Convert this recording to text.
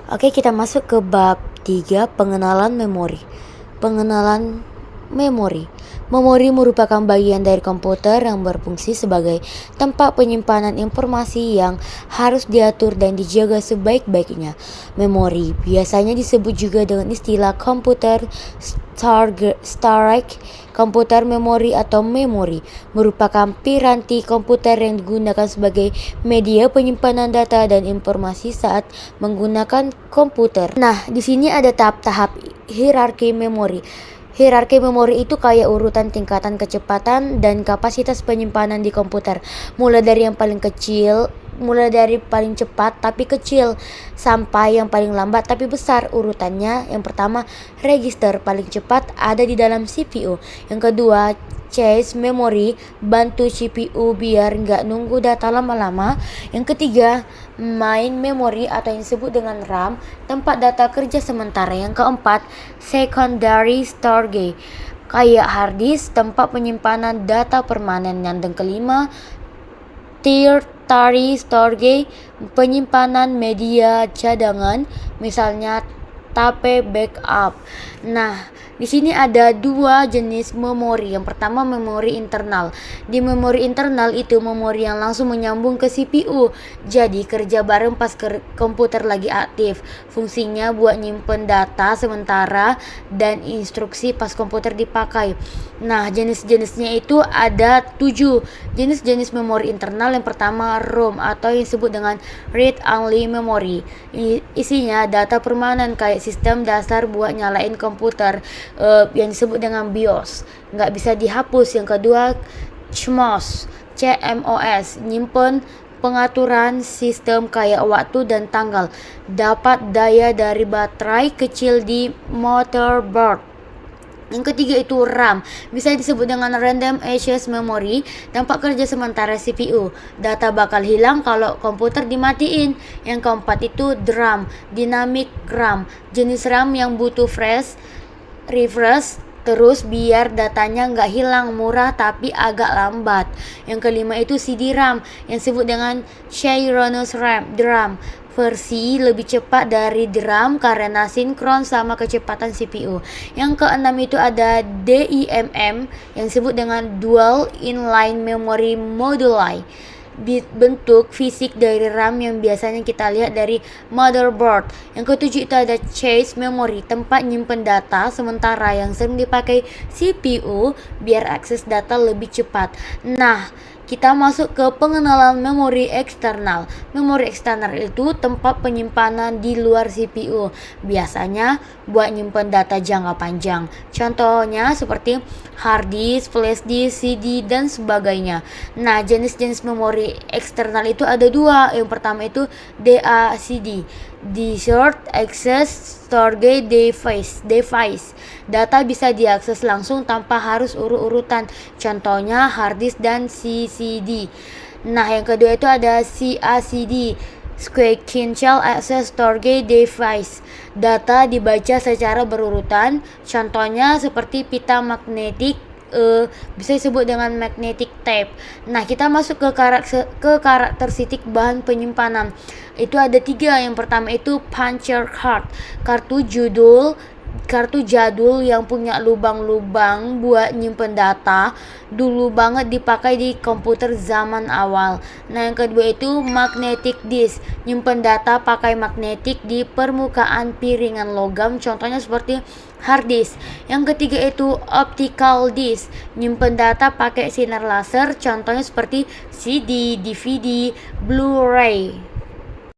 Oke, kita masuk ke bab 3, pengenalan memori. Pengenalan memori. Memori merupakan bagian dari komputer yang berfungsi sebagai tempat penyimpanan informasi yang harus diatur dan dijaga sebaik-baiknya. Memori biasanya disebut juga dengan istilah komputer storage. Komputer memori atau memori merupakan piranti komputer yang digunakan sebagai media penyimpanan data dan informasi saat menggunakan komputer. Nah, di sini ada tahap-tahap hierarki memori. Hierarki memori itu kayak urutan tingkatan kecepatan dan kapasitas penyimpanan di komputer. Mulai dari paling cepat tapi kecil sampai yang paling lambat tapi besar urutannya. Yang pertama, register paling cepat ada di dalam CPU. Yang kedua, cache memory, bantu CPU biar nggak nunggu data lama-lama. Yang ketiga, main memory atau yang disebut dengan RAM, tempat data kerja sementara. Yang keempat, secondary storage, kayak hard disk, tempat penyimpanan data permanen. Yang kelima, tertiary storage, penyimpanan media cadangan, misalnya tape backup. Nah, di sini ada dua jenis memori. Yang pertama, memori internal. Di memori internal itu memori yang langsung menyambung ke CPU. Jadi kerja bareng pas komputer lagi aktif. Fungsinya buat nyimpen data sementara dan instruksi pas komputer dipakai. Nah, jenis-jenisnya itu ada 7 jenis memori internal. Yang pertama, ROM atau yang disebut dengan read only memory. Isinya data permanen kayak sistem dasar buat nyalain komputer, yang disebut dengan BIOS, nggak bisa dihapus. Yang kedua, CMOS, nyimpen pengaturan sistem kayak waktu dan tanggal, dapat daya dari baterai kecil di motherboard. Yang ketiga itu RAM, bisa disebut dengan Random Access Memory, tempat kerja sementara CPU. Data bakal hilang kalau komputer dimatiin. Yang keempat itu DRAM, Dynamic RAM, jenis RAM yang butuh refresh terus biar datanya nggak hilang, murah tapi agak lambat. Yang kelima itu CD-RAM, yang disebut dengan Synchronous DRAM, versi lebih cepat dari DRAM karena sinkron sama kecepatan CPU. Yang keenam itu ada DIMM, yang disebut dengan Dual Inline Memory Moduli, bentuk fisik dari RAM yang biasanya kita lihat dari motherboard. Yang ketujuh itu ada cache memory, tempat nyimpen data sementara yang sering dipakai CPU biar akses data lebih cepat. Nah, kita masuk ke pengenalan memori eksternal. Memori eksternal itu tempat penyimpanan di luar CPU, biasanya buat nyimpen data jangka panjang. Contohnya seperti hard disk, flash disk, CD, dan sebagainya. Nah, jenis-jenis memori eksternal itu ada dua. Yang pertama itu DACD, Desert Access Storage Device. Data bisa diakses langsung tanpa harus urutan. Contohnya hard disk dan CCD. Nah, yang kedua itu ada CACD, Sequential Access Storage Device. Data dibaca secara berurutan. Contohnya seperti pita magnetik, bisa disebut dengan magnetic tape. Nah, kita masuk ke karakteristik bahan penyimpanan. Itu ada 3. Yang pertama itu puncher card, kartu jadul yang punya lubang-lubang buat nyimpen data. Dulu banget dipakai di komputer zaman awal. Nah, yang kedua itu magnetic disk, nyimpen data pakai magnetik di permukaan piringan logam, contohnya seperti hard disk. Yang ketiga itu optical disk, nyimpen data pakai sinar laser, contohnya seperti CD, DVD, Blu-ray.